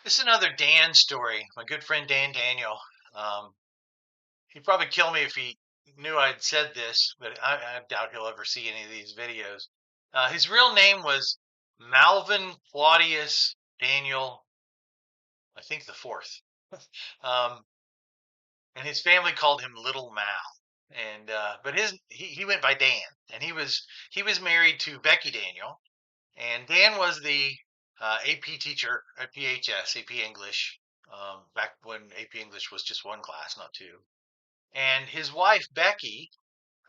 This is another Dan story. My good friend Dan Daniel. Um, he'd probably kill me if he knew I'd said this, but I doubt he'll ever see any of these videos. His real name was Malvin Claudius Daniel, I think the fourth, um, and his family called him Little Mal. And but he went by Dan, and he was married to Becky Daniel, and Dan was the AP teacher at PHS, AP English, back when AP English was just one class, not two. And his wife, Becky,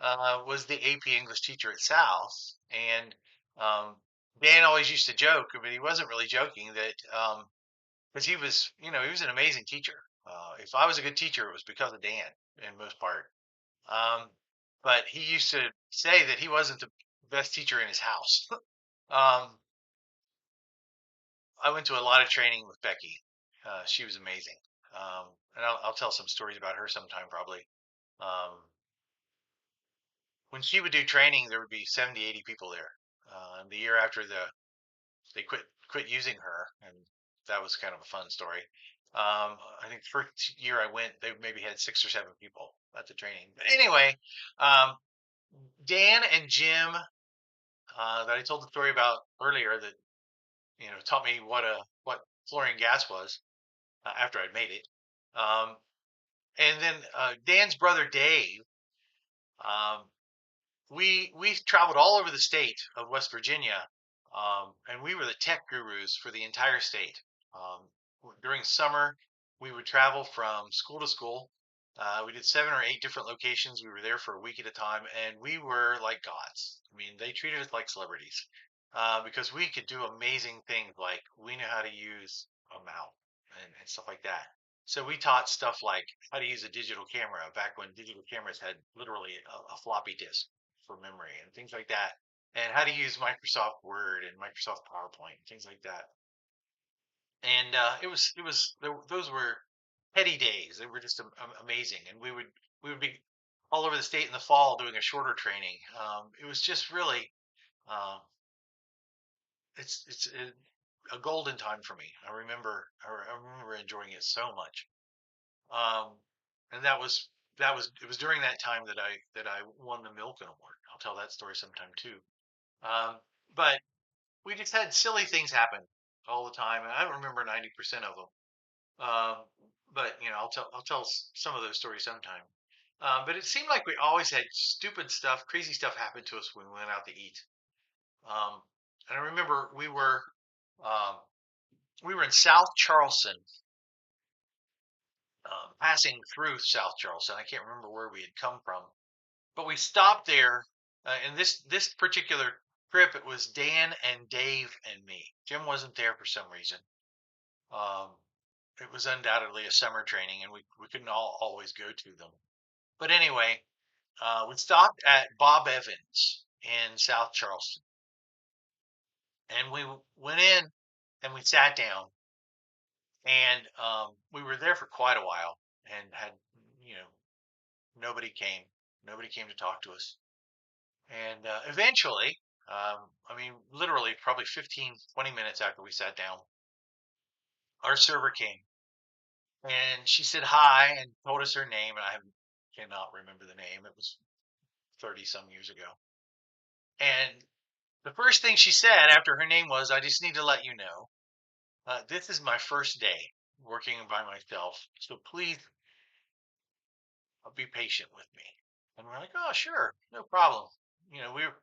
was the AP English teacher at South. And um, Dan always used to joke, but he wasn't really joking, that because he was an amazing teacher. If I was a good teacher, it was because of Dan in most part. Um, but he used to say that he wasn't the best teacher in his house. um, I went to a lot of training with Becky. She was amazing. And I'll tell some stories about her sometime probably. Um, when she would do training, there would be 70, 80 people there. The year after they quit using her, and that was kind of a fun story. I think the first year I went, they maybe had 6 or 7 people at the training. But anyway, um, Dan and Jim, that I told the story about earlier, that taught me what fluorine gas was after I'd made it. Um, and then Dan's brother Dave, um, we traveled all over the state of West Virginia, and we were the tech gurus for the entire state. Um, During summer, we would travel from school to school. We did 7 or 8 different locations. We were there for a week at a time, and we were like gods. I mean, they treated us like celebrities because we could do amazing things, like we knew how to use a mouse and stuff like that. So we taught stuff like how to use a digital camera back when digital cameras had literally a floppy disk for memory and things like that, and how to use Microsoft Word and Microsoft PowerPoint and things like that. And those were heady days. They were just amazing, and we would be all over the state in the fall doing a shorter training. It was just really uh, it's a golden time for me. I remember enjoying it so much. Um, and it was during that time that I won the Milken Award. I'll tell that story sometime too. Um, but we just had silly things happen all the time, and I don't remember 90% of them. Um, but I'll tell some of those stories sometime. But it seemed like we always had stupid stuff, crazy stuff happen to us when we went out to eat. Um, and I remember um, we were in South Charleston, passing through South Charleston. I can't remember where we had come from, but we stopped there. And this particular trip, it was Dan and Dave and me. Jim wasn't there for some reason. Um, it was undoubtedly a summer training, and we couldn't all always go to them. But anyway, we stopped at Bob Evans in South Charleston, and we went in and we sat down, and we were there for quite a while, and had you know nobody came, nobody came to talk to us. And eventually, I mean, literally probably 15, 20 minutes after we sat down, our server came, and she said hi and told us her name. And cannot remember the name. It was 30 some years ago. And the first thing she said after her name was, "I just need to let you know, this is my first day working by myself. So please be patient with me." And we're like, "Oh, sure. No problem." You know, we're,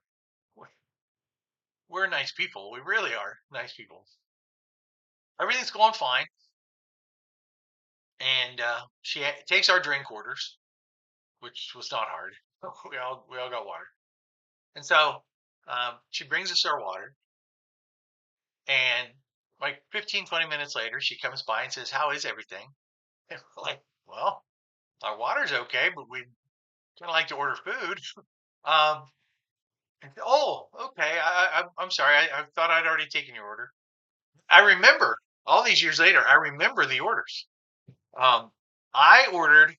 we're nice people. We really are nice people. Everything's going fine. And she takes our drink orders, which was not hard. We all got water, and so she brings us our water, and like 15, 20 minutes later, she comes by and says, "How is everything?" And we're like, "Well, our water's okay, but we'd kind of like to order food." Um, oh, okay. I'm sorry. I thought I'd already taken your order. I remember all these years later. I remember the orders. Um, I ordered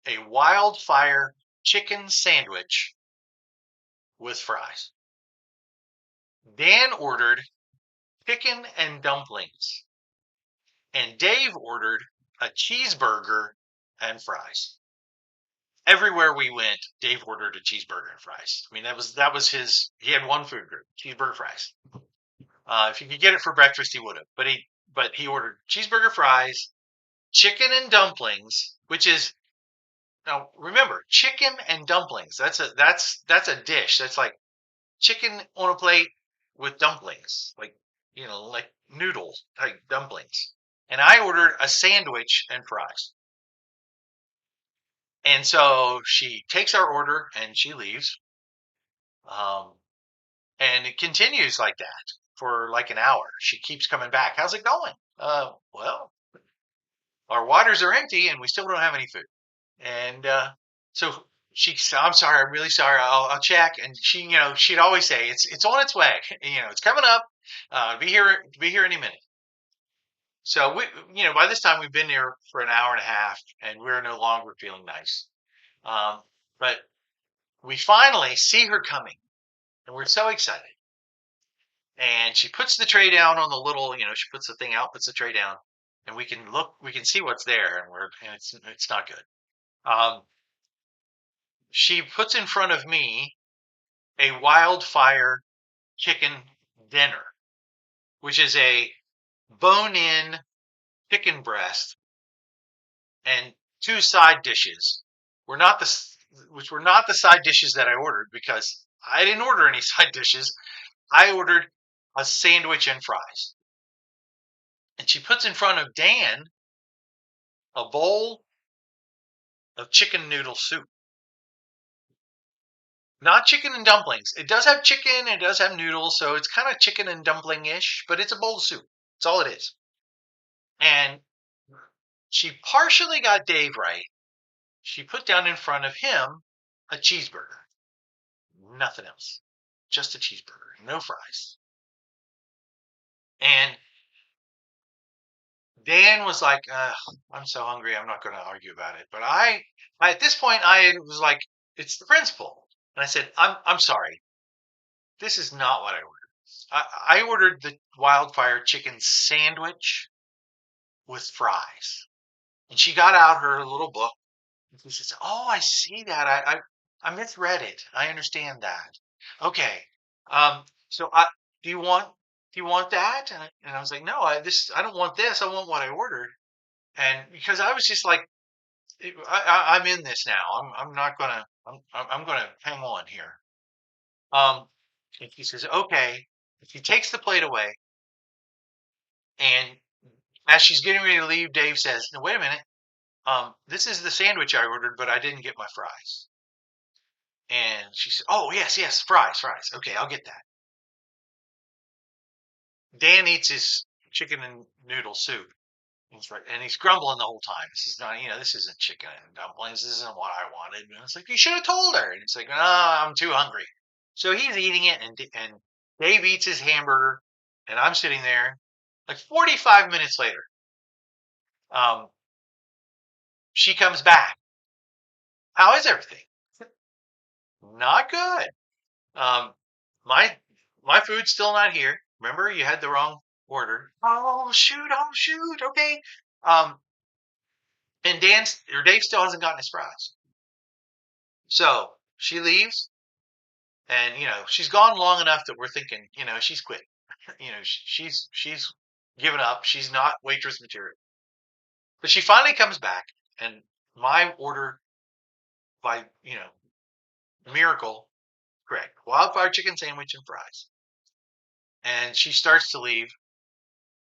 a wildfire chicken sandwich with fries. Dan ordered chicken and dumplings. and Dave ordered a cheeseburger and fries. Everywhere we went, Dave ordered a cheeseburger and fries. I mean, that was his. He had one food group: cheeseburger fries. If he could get it for breakfast, he would have. But he ordered cheeseburger fries, chicken and dumplings, which is now remember chicken and dumplings. That's a dish. That's like chicken on a plate with dumplings, like noodles type dumplings. And I ordered a sandwich and fries. And so she takes our order and she leaves. Um, and it continues like that for like an hour. She keeps coming back. How's it going? Well, our waters are empty and we still don't have any food. And so she said, I'm sorry, I'm really sorry. I'll check. And she, she'd always say, it's on its way. It's coming up. Be here any minute. So by this time we've been there for an hour and a half and we're no longer feeling nice. But we finally see her coming and we're so excited. And she puts the tray down on the little, she puts the thing out, puts the tray down, and we can see what's there, and it's not good. She puts in front of me a wildfire chicken dinner, which is a bone-in chicken breast and two side dishes. Which were not the side dishes that I ordered because I didn't order any side dishes. I ordered a sandwich and fries. And she puts in front of Dan a bowl of chicken noodle soup. Not chicken and dumplings. It does have chicken, it does have noodles, so it's kind of chicken and dumpling-ish, but it's a bowl of soup. That's all it is. And she partially got Dave right. She put down in front of him a cheeseburger. Nothing else. Just a cheeseburger. No fries. And Dan was like, I'm so hungry, I'm not going to argue about it. But at this point, I was like, it's the principle. And I said, I'm sorry. This is not what I ordered. I ordered the wildfire chicken sandwich with fries. And she got out her little book. And she says, oh, I see that. I misread it. I understand that. Okay. So do you want that? And I was like, no, I don't want this. I want what I ordered. And because I was just like, I'm in this now. I'm not gonna. I'm gonna hang on here. And he says, okay. She takes the plate away, and as she's getting ready to leave, Dave says, "No, wait a minute. This is the sandwich I ordered, but I didn't get my fries." And she said, "Oh, yes, fries. Okay, I'll get that." Dan eats his chicken and noodle soup. And he's grumbling the whole time. This is not, this isn't chicken and dumplings. This isn't what I wanted. And it's like, you should have told her. And it's like, I'm too hungry. So he's eating it, and Dave eats his hamburger, and I'm sitting there. Like 45 minutes later, um, she comes back. How is everything? Not good. Um, my my food's still not here. Remember, you had the wrong order. Oh shoot! Oh shoot! Okay. Um, and Dave still hasn't gotten his fries. So she leaves, and she's gone long enough that we're thinking, she's quit. She's given up. She's not waitress material. But she finally comes back, and my order by miracle correct: wildfire chicken sandwich and fries. And she starts to leave,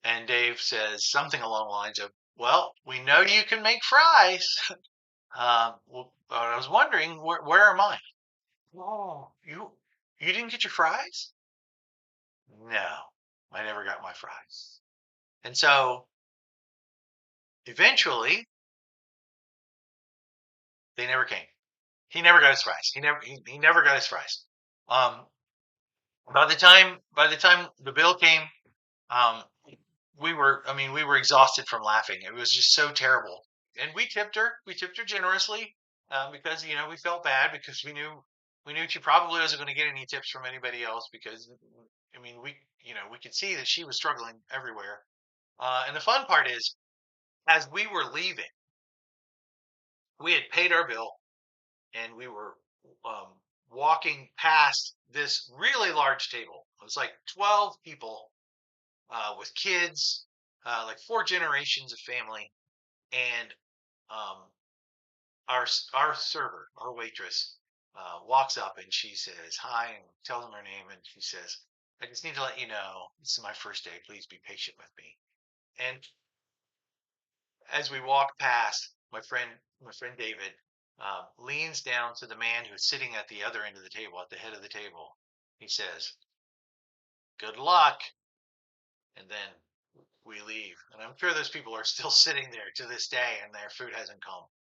and Dave says something along the lines of, "Well, we know you can make fries. Well, I was wondering where are mine? Oh, you didn't get your fries? No, I never got my fries." And so eventually they never came. He never got his fries. He never got his fries. Um, by the time the bill came, um, we were exhausted from laughing. It was just so terrible. And we tipped her. We tipped her generously because we felt bad because we knew she probably wasn't going to get any tips from anybody else because we could see that she was struggling everywhere. And the fun part is As we were leaving, we had paid our bill and we were um, walking past this really large table. It was like 12 people with kids, like four generations of family. And um, our server, our waitress, walks up and she says hi and tells them her name. And she says, I just need to let you know this is my first day. Please be patient with me. And as we walk past, my friend David leans down to the man who's sitting at the other end of the table, at the head of the table. He says, "Good luck," and then we leave. And I'm sure those people are still sitting there to this day, and their food hasn't come.